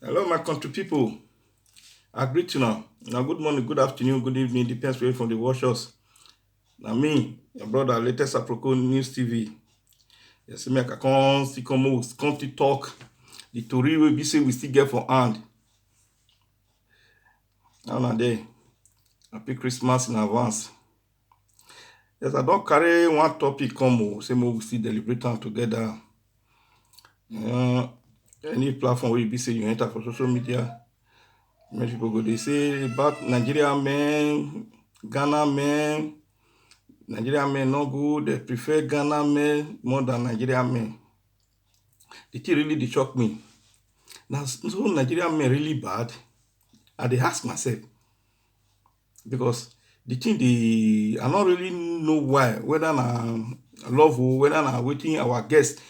Hello, my country people. I greet you now. Now, good morning, good afternoon, good evening, depends where from the watchers. Now, me, your brother, latest Aproko News TV. You see me, I can still come to talk. The Tory will be say we still get for hand. Now, na day. Happy Christmas in advance. Yes, I don't carry one topic come, say we still deliberate am together. Any platform where you be say you enter for social media, many people go, they say about Nigeria men, Ghana men, Nigerian men not good. They prefer Ghana men more than Nigerian men. The thing really dey shock me. Now, so Nigerian men really bad? I dey ask myself because the thing I not really know why. Whether na love or whether na waiting our guests,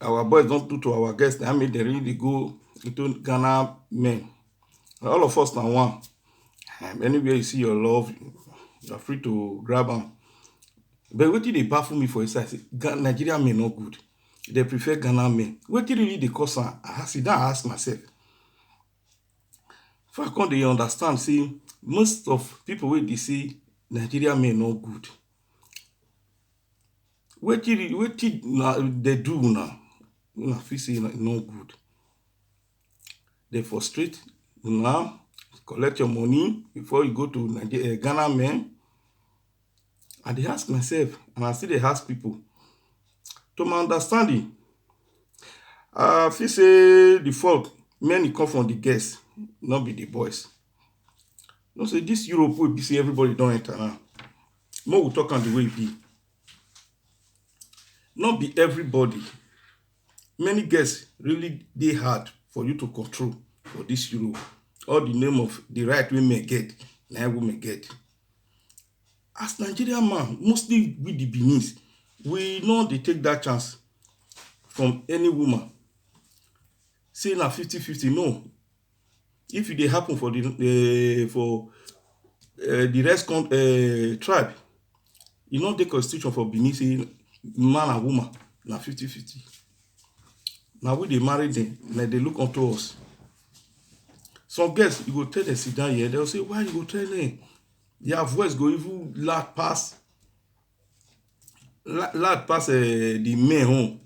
our boys don't do to our guests. I mean, they really go into Ghana men. All of us now one. Anywhere you see your love, you are free to grab them. But wetin dey baffle me for inside say Nigerian men not good. They prefer Ghana men. Wetin really dey cause am? I sit down ask myself. For I come dey understand say most of people wey dey say Nigerian men not good. Wetin they do now? Una fit say not good. They frustrate una, collect your money before you go to Ghana men. I dey ask myself, and I still dey ask people. To my understanding, I feel say the fault many come from the girls, not be the boys. No say this Europe wey be say everybody don enter now. More we talk am the way e be. Not be everybody. Many girls really dey hard for you to control for this Europe. All the name of the right women get, na women get. As Nigerian man, mostly we the Benin, we no dey take that chance from any woman. Say na 50-50, no. If it dey happen for the rest tribe, e no dey constitution for Benin say man and woman na 50-50. Na we dey marry them, na dey look unto us. Some girls, you go tell them sit down here, they'll say, why you go tell them? Their voice go even loud pass the men home.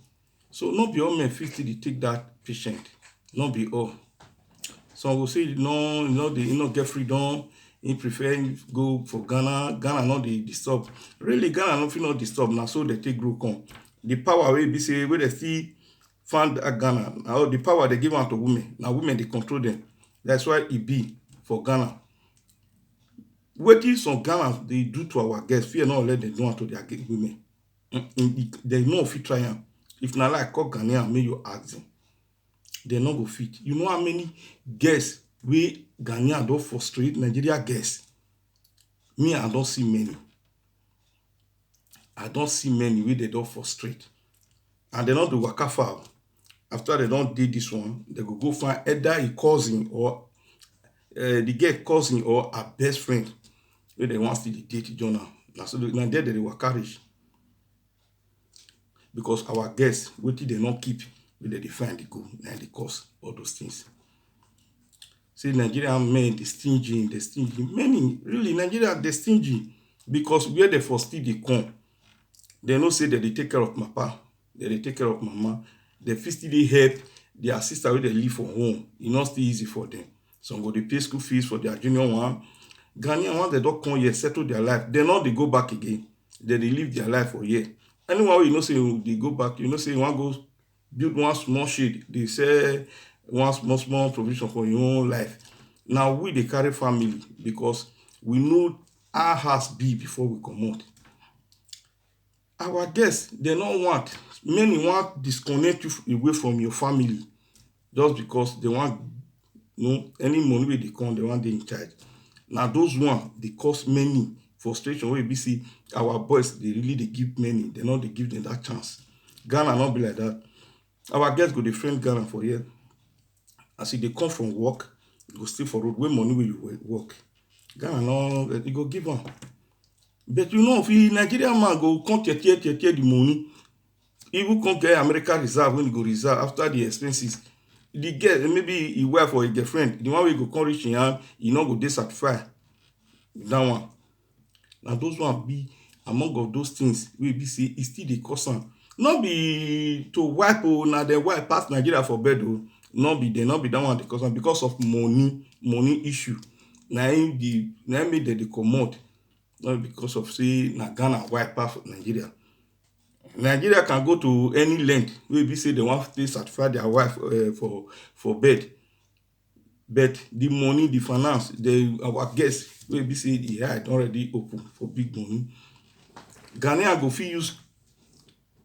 So not be all men fit dey take that patient. Not be all. Some will say no, they not get freedom. He prefer go for Ghana. Ghana not dey disturb. Really, Ghana not fit not disturb. Now so they take grow come. The power wey be say where they still find Ghana. Now the power they give out to women. Now women they control them. That's why it be for Ghana. Wetin some Ghana they do to our guests, fear not let them do to their women. They no fit try am. If na like call Ghanaian, make you ask them. They no go fit. You know how many girls we Ghanaian don frustrate Nigeria girls? Me, I don't see many. I don't see many wey they don frustrate. And they not do waka far. After they don't do this one, they go find either a cousin or the girl cousin or her best friend wey they want to date Jonah. Now so now there they waka reach. Because our guests, wetin they not keep, wey they find the go and the cause all those things. Say Nigerian men they stingy. Many really Nigerian they stingy because where they for still they come, they no say that they take care of papa, that they take care of mama. They fit still dey help their sister wey they live for home. E not still easy for them. Some go dey pay school fees for their junior one. Ghanaian once they don't come here settle their life, they not they go back again. They live their life for here. Anyone you know say they go back, you know say you want go build one small shade, they say one small provision for your own life. Now we they carry family because we know our house be before we come out. Our guests, they don't want, many want disconnect you away from your family just because they want, any money where they come, they want they in charge. Now those one they cause many frustration where we see our boys they really they give many, they not they give them that chance. Ghana not be like that. Our guests go they friend Ghana for here. As if they come from work, go stay for road where money will you work. Ghana no, they go give them. But you know, if Nigerian man go come tear the money, even come get American reserve when you go reserve after the expenses, the girl maybe e wife or e girlfriend, the one wey go come reach im hand, e no go dey satisfied with that one. Na those one be among of those things wey be say e still dey cause am. No be to wipe o, na dem wipe pass Nigeria for bed o. No be dem, no be that one dey cause am, because of money issue. Na im make dem dey comot, not because of say na Ghana wipe pass Nigeria. Nigeria can go to any length wey be say dem wan take satisfy their wife for bed, but the money, the finance, our guests wey be say the eye don already open for big money. Ghanaian go fit use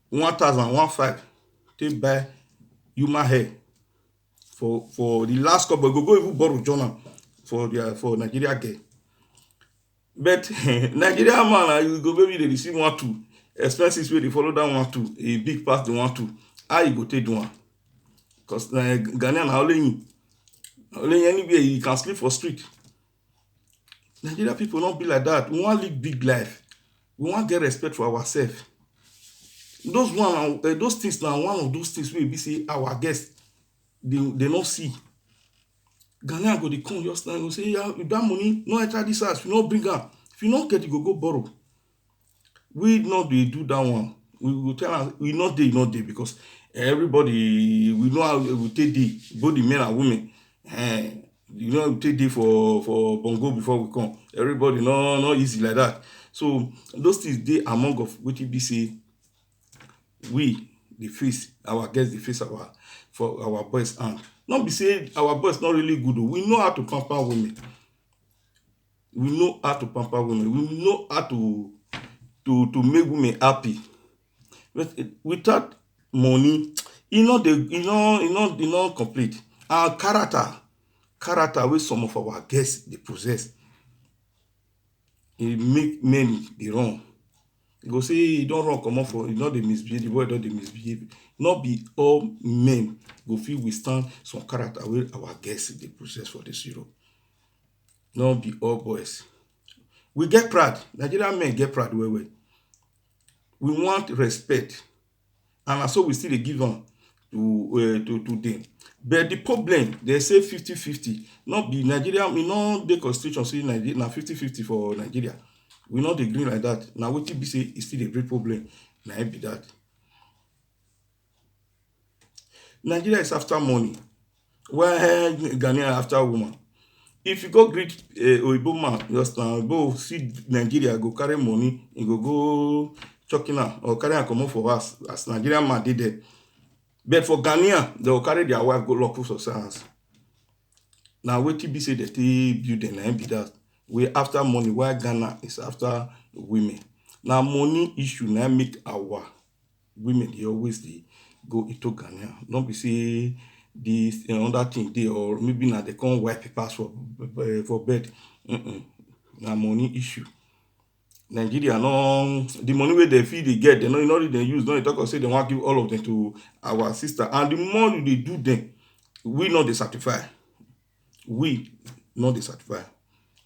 1,000 take buy human hair for the last couple. Go even borrow journal for Nigeria girl. But Nigeria man, you go maybe dey receive 1-2 expenses wey dey follow that 1-2, e big pass the 1-2. How you go take do am? Because Ghanaian na only him anywhere he can sleep for street. Nigeria people no be like that. We wan live big life. We wan get respect for ourselves. Those things na one of those things wey be say our guests they no see. Ghanaian go dey come just now, go say, yeah, that money no enter this house, if you no bring am, if you no get, you go borrow. We no dey do that one. We go tell am we no dey because everybody, we know how we take dey, both the men and women. You know, we take dey for bongo before we come. Everybody no easy like that. So those things dey among of wetin be say we dey face, our guests dey face for our boys hand. Not be say our boys not really good o. We know how to pamper women. We know how to pamper women. We know how to make women happy. But without money, e no complete. Our character wey some of our guests dey possess, e make many dey run. You go say e don run comot for, e don dey misbehave, the boy don dey misbehave. No be all men go fit withstand some character wey our guests dey possess for this Europe. No be all boys. We get pride. Nigerian men get pride well well. We want respect, and na so we still dey give am to them. But the problem, they say 50-50. Not be Nigeria, we no dey constitution say Nigeria na 50-50 for Nigeria. We no dey gree like that. Na wetin be say e still dey bring problem. Na it be that. Nigeria is after money, while Ghanaian after woman. If you go greet Oyibo man, just now go see Nigeria, go carry money, you go chucking am or carry am comot for house as Nigerian man dey there. But for Ghanaian, they will carry their wife go lock for house. Now wetin be say they take build dem, na be that. We after money, while Ghana is after women. Now money issue na make our women dey always dey go into Ghana. Don't be say this another thing dey, or maybe na they come wipe pass for bed. Na money issue. Nigeria no, the money wey they feel they get, they no really they use. No, they talk or say they want to give all of them to our sister. And the more they do them, we not dey certify. We not dey certify.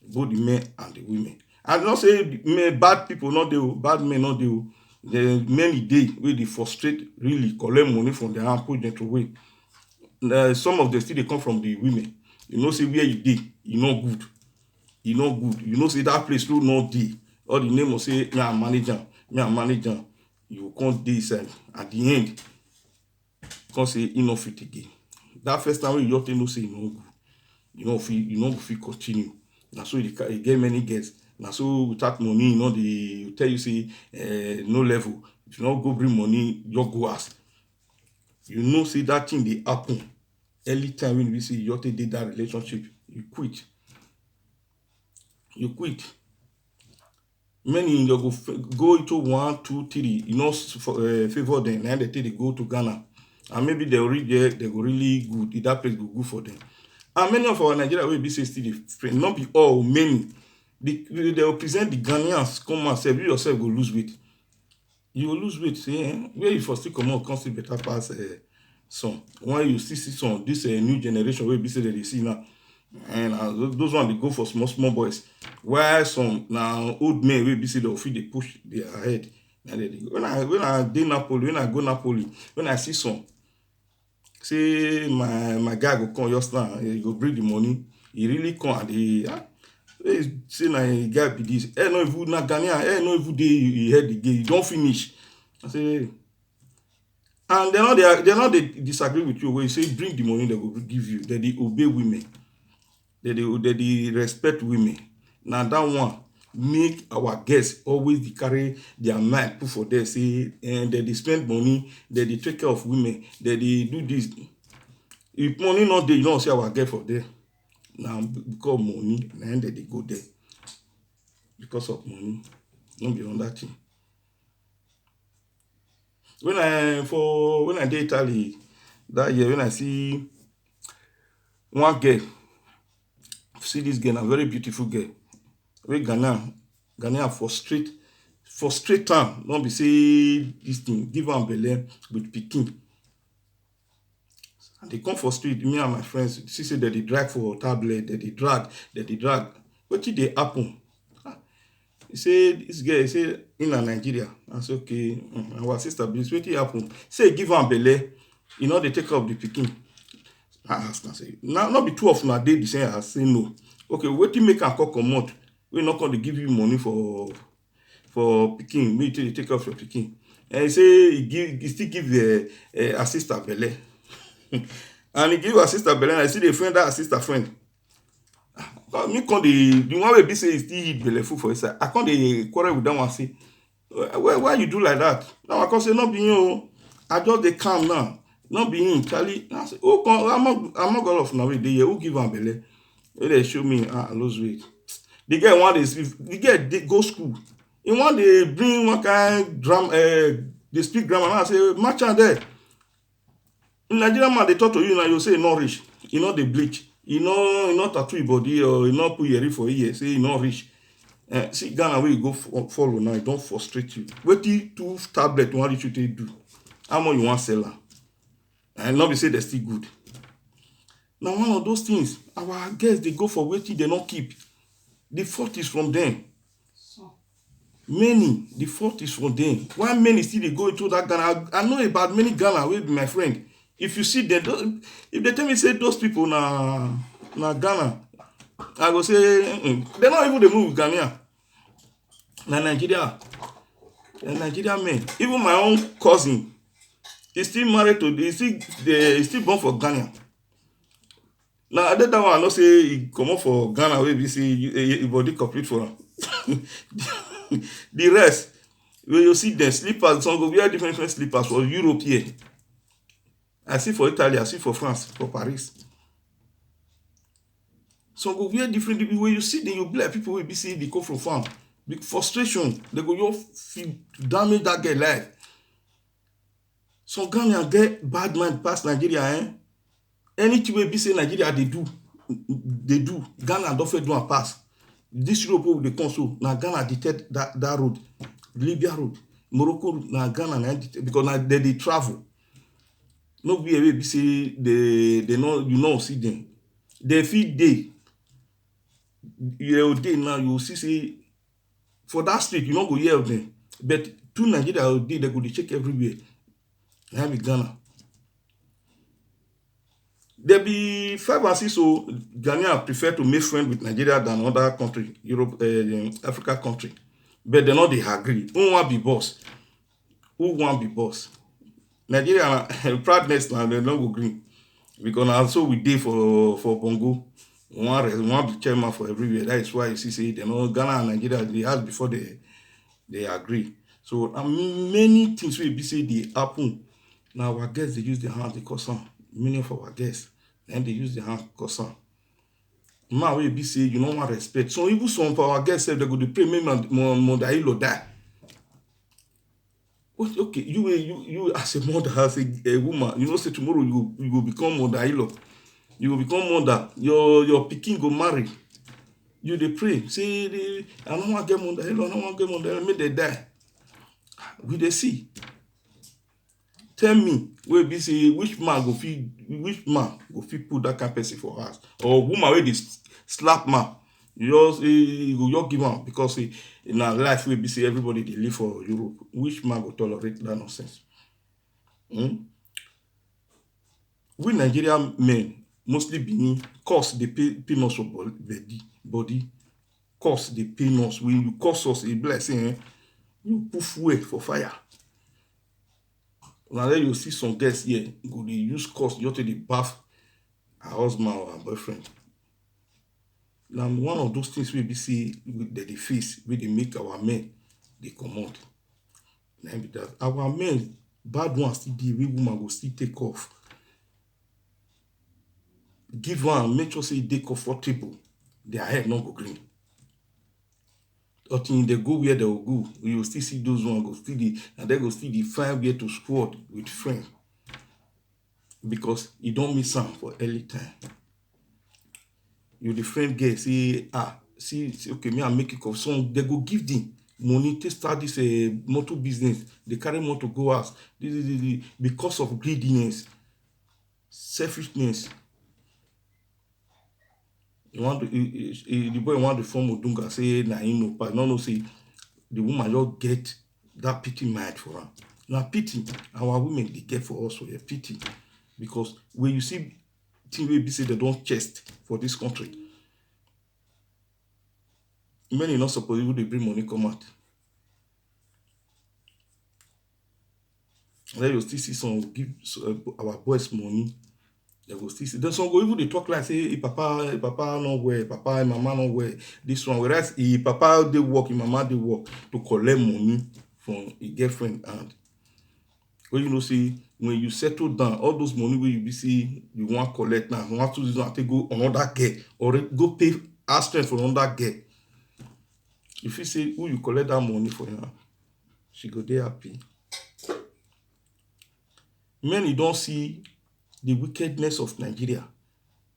Both the men and the women. I not say bad people not dey, bad men not dey. The many day where they frustrate, really collect money from their hand, put them to away. Some of them still they come from the women. You know, say where you dey, you not good. You not good. You know, say that place too not dey. All the name will say, me I'm manager. You can't dey inside. At the end, can't say enough fit again. That first time when you don't know say you no good, you know fit continue. Now so you get many girls. Now so without money, they tell you say no level. If you not go bring money, you go ask. You know, say that thing they happen. Early time when you see you take that relationship, you quit. You quit. Many you go into 1, 2, 3. You know, favor them. Now they take they go to Ghana, and maybe they reach there. They go really good. That place go good for them. And many of our Nigeria will be say still friend. Not be all, many. They will present the Ghanaians come and say, you yourself go lose weight. You will lose weight. Say, where you for still come out, come still better pass some. When you still see some, this new generation will be say that they see now. And those ones they go for small boys. While some now old men will be say they feel they push their head. And they go. When I go Napoli, when I see some say my guy go come just now, he go bring the money, he really come and he say na a guy be this, no even na Ghanaian, no even dey he head again, he don finish. I say, and they not dey disagree with you when you say bring the money, they go give you, they obey women, they respect women. Now that one make our guests always dey carry their mind put for there, say they spend money, they take care of women, they do this. If money not there, you don't see our guest for there. Now because money, and they go there because of money, not beyond that thing. When I did Italy that year, when I see one girl, see this girl, a very beautiful girl, wey Ghanaian for straight time, don't be say this thing, give am belle with pikin. And they come for street, me and my friends, see say that they drag for tablet, that they drag. Wetin dey happen? He say this girl, he say in Nigeria. I say okay, our sister, please, wetin happen? Say give am belle, you know they take care of the pikin. I ask, I say, now not be two of una dey the same. I say no. Okay, wetin make am come comot? We not going to give you money for pikin, make you take care of your pikin. And he say he still give her sister belle. And he give her sister belle, and I see the friend that her sister friend. Me come the one wey be say he still eat belle full for his side. I come dey quarrel with that one, say why you do like that? Now I come say not be you, I just dey calm now, not be him. Charlie, I say who come among all of una wey dey here, who give am belle? Wey dey show me I lose weight. The girl want the girl dey go school. He want dey bring one kind drum, dey speak grammar. Now I say match am there. In Nigerian man, they talk to you now, you say e not rich, e not dey bleach, e not tattoo your body, or e not put earring for ear, say e not rich. See Ghana where you go follow now, e don frustrate you. Wetin 2 tablet wan reach you take do? How much you wan sell am? And not be say they still good. Now one of those things, our guests they go for wetin they not keep. The fault is from them. Many, the fault is from them. Why many still they go into that Ghana? I know about many Ghana wey be my friend. If you see them, if they tell me say those people na Ghana, I go say they're not even the move with Ghanaian. Na Nigeria men. Even my own cousin, he's still married to, he's still born for Ghana. Now that one I know say he come up for Ghana wey be say he body complete for am. The rest, when you see them slippers, some go wear different slippers for Europe here. I see for Italy, I see for France, for Paris. Some go wear different. When you see them, you be like people will be saying they come from farm. Big frustration, they go you feel damage that girl life. Some Ghanaian get bad mind past Nigeria. Anything wey be say Nigeria they do. Ghana don't fit do and pass. This Europe wey dey come so, na Ghana detect that road, Libya road, Morocco road, na Ghana na because na they travel. No be wey be say they know, you know, see them. They fit dey. You dey now, you see say for that street you no go hear of them. But to Nigeria dey, they go dey check everywhere. Na be Ghana. There be 5 and 6, so Ghanaians prefer to make friends with Nigeria than other country, Europe, Africa country. But they not they agree. Who want be boss? Who want be boss? Nigeria proudness now they don't go green. Because also we dey for Bongo. One be chairman for everywhere. That is why you see say they know Ghana and Nigeria they ask before they agree. So many things will be say they happen. Now our guests they use their hands, they cause some. Many of our guests, and they use their hands cause some. Man will be say you don't want respect. So even some of our guests say they go to pray maybe Mondailo die. Okay, you as a mother, as a woman, you know say tomorrow you will become Mondailo. You will become mother. Your pikin go marry. You they pray. Say I don't want to get Mondailo, I don't want to get Mondailo, make they die. We they see. Tell me, wey be say which man go fit put that kind of person for house, or woman wey dey slap man, you go just give am because in our life wey be say everybody dey live for Europe. Which man go tolerate that nonsense? we Nigerian men, mostly Benin, curse dey pain us for body. Curse dey pain us. When you curse us, e be like say you put fuel for fire. Na then you see some girls here go dey use curse just to dey baff her husband or her boyfriend. Na one of those things wey be say dem dey face wey dey make our men dey comot. Na be that. Our men, bad ones still dey wey woman go still take off. Give am, make sure say e dey comfortable. Their head no go green. Until they go where they will go, you will still see those ones go still dey, and they go still dey find where to squat with friends. Because you don't miss am for early time. You the friend girl say, see, okay, me I make it of some, they go give them money to start this motor business. They carry motor go out. Because of greediness, selfishness. The boy want to form Odunga, say na him no pass. No say the woman just get that pity mind for her. Now pity our women they get for us for a pity. Because when you see things wey be say they don't chest for this country, many not suppose even they bring money come out. And then you still see some give our boys money. They go still see. Then some go even they talk like say, papa no well, papa mama no well. This one, whereas papa they work, mama they work to collect money from a girlfriend. And when you know see, when you settle down, all those money where you be see you want collect now, you want to use to go another girl or go pay asking for another girl. If you say who you collect that money for her, she go there happy. Many don't see the wickedness of Nigeria.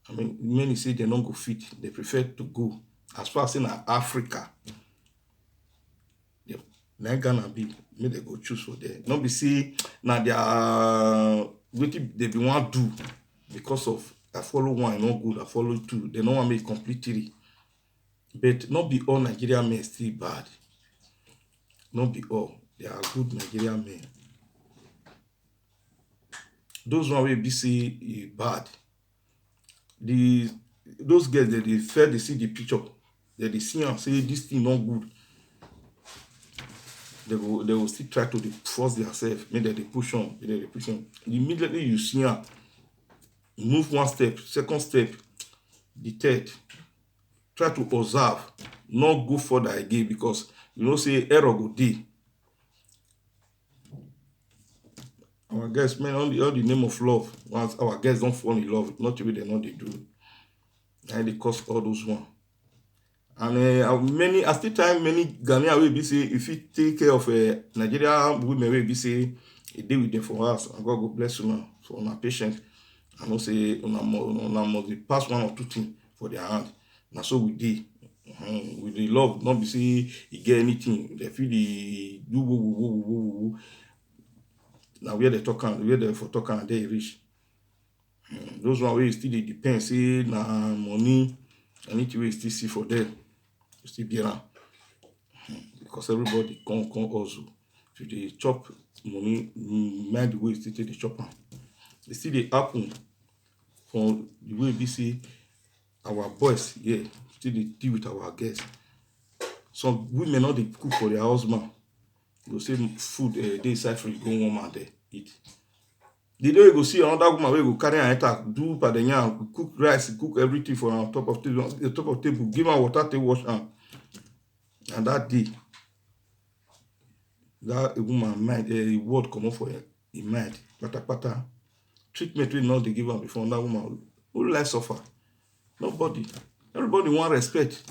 I mean, many say they don't go fit. They prefer to go as far as in Africa. Now Ghana be, make they go choose for there. Not be say now they are waiting they be want do because of I follow one, not good, I follow two. They don't want to make complete three. But not be all Nigerian men still bad. Not be all. They are good Nigerian men. Those one will be say bad. Those girls that they fair, they see the picture, that they see and say this thing not good. They will still try to force themselves, make that they push on, Immediately you see her move one step, second step, the third. Try to observe, not go further again, because you know say error go dey. Our girls, man, all the name of love. Once our girls don't fall in love, not the way they know they do. And they cause all those one. And I still time many Ghanaian will be say if you take care of Nigeria women will be say a day with them for us, and God go bless you now for our patient. I know say una must pass one or two things for their hand. Now so we did. With the love, not be say you get anything. They feel the do woo. Now where they talk and where they for talk and they reach. Those one way still they depend, say na money, anything we still see for them. Still be around. Because everybody come also. If they chop money, mind the way still take the chop. They still they happen from the way we see our boys, yeah, still they deal with our girls. Some women not they cook for their husband. You say food they inside fridge go warm and they eat. The day you go see another woman where you go carry an enter, do padenya, cook rice, cook everything for on top of table, give her water to wash hand. And that day, that woman mind, a word come up for her mind, pata. Treatment we not they give her before that woman. Who like suffer? Nobody. Everybody want respect.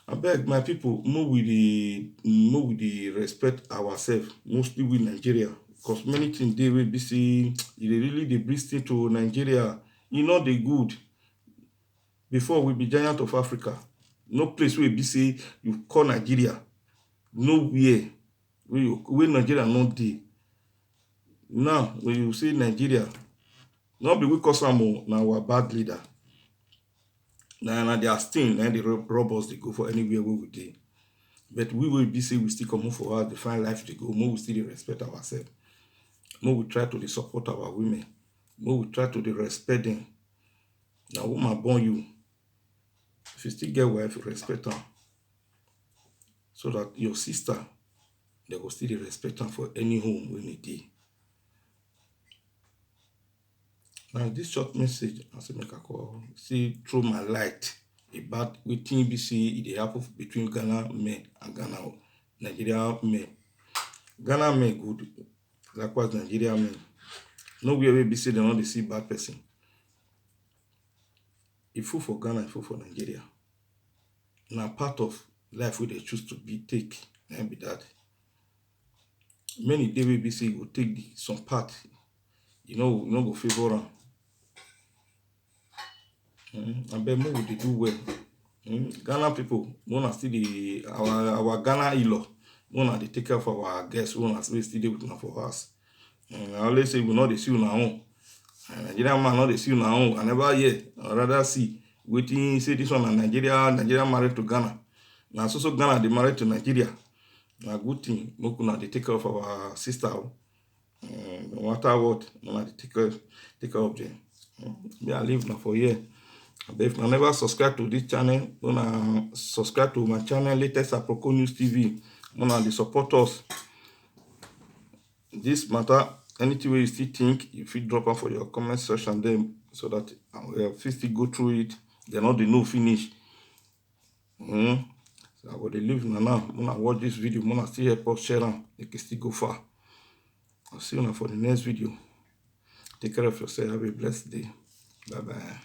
I beg my people, more with the respect ourselves, mostly with Nigeria. Because many things they will be saying, they really they bring things to Nigeria. You know they good. Before we be giant of Africa. No place where be say you call Nigeria. Nowhere. Where Nigeria not dey. Now, when you say Nigeria, not be we cause some now our bad leader. Now they are still and the robbers they go for anywhere where we dey. But we will be say we still come home for us, the fine life to go, more we still respect ourselves. Make we try to dey support our women. Make we try to dey respect them. Na woman born you. If you still get wife, respect am, so that your sister, they go still dey respect am for any home wey e dey. Now this short message, I say make I call see throw my light about wetin be say e dey happen between Ghana men and Nigeria men. Ghana men good, likewise Nigeria men. Nowhere wey be say dem no dey see bad person. E full for Ghana, e full for Nigeria. Na part of life wey they choose to be take, na be that. Many dey wey be say you go take some part, you no go favor am. Abeg make we dey do well. Ghana people, una still dey our Ghana in-law, una dey take care of our guests, una still dey with una for house. I always say we no dey see una own. Nigerian man no dey see una own. I never hear, I rather see wetin say this one na Nigeria married to Ghana. Na so Ghana dey married to Nigeria. Na good thing. Make una dey take care of our sister. No matter what, una dey take care of them. Me, I live now for here. But if you never subscribe to this channel, una subscribe to my channel, Latest Aproko News TV. Una dey support us. This matter, anything wey you still think, you fit drop am for your comment section then, so that I fit still go through it. They no dey know finish. So I go dey leave now. Una watch this video, una still help us share am, make it still go far. I'll see you now for the next video. Take care of yourself. Have a blessed day. Bye bye.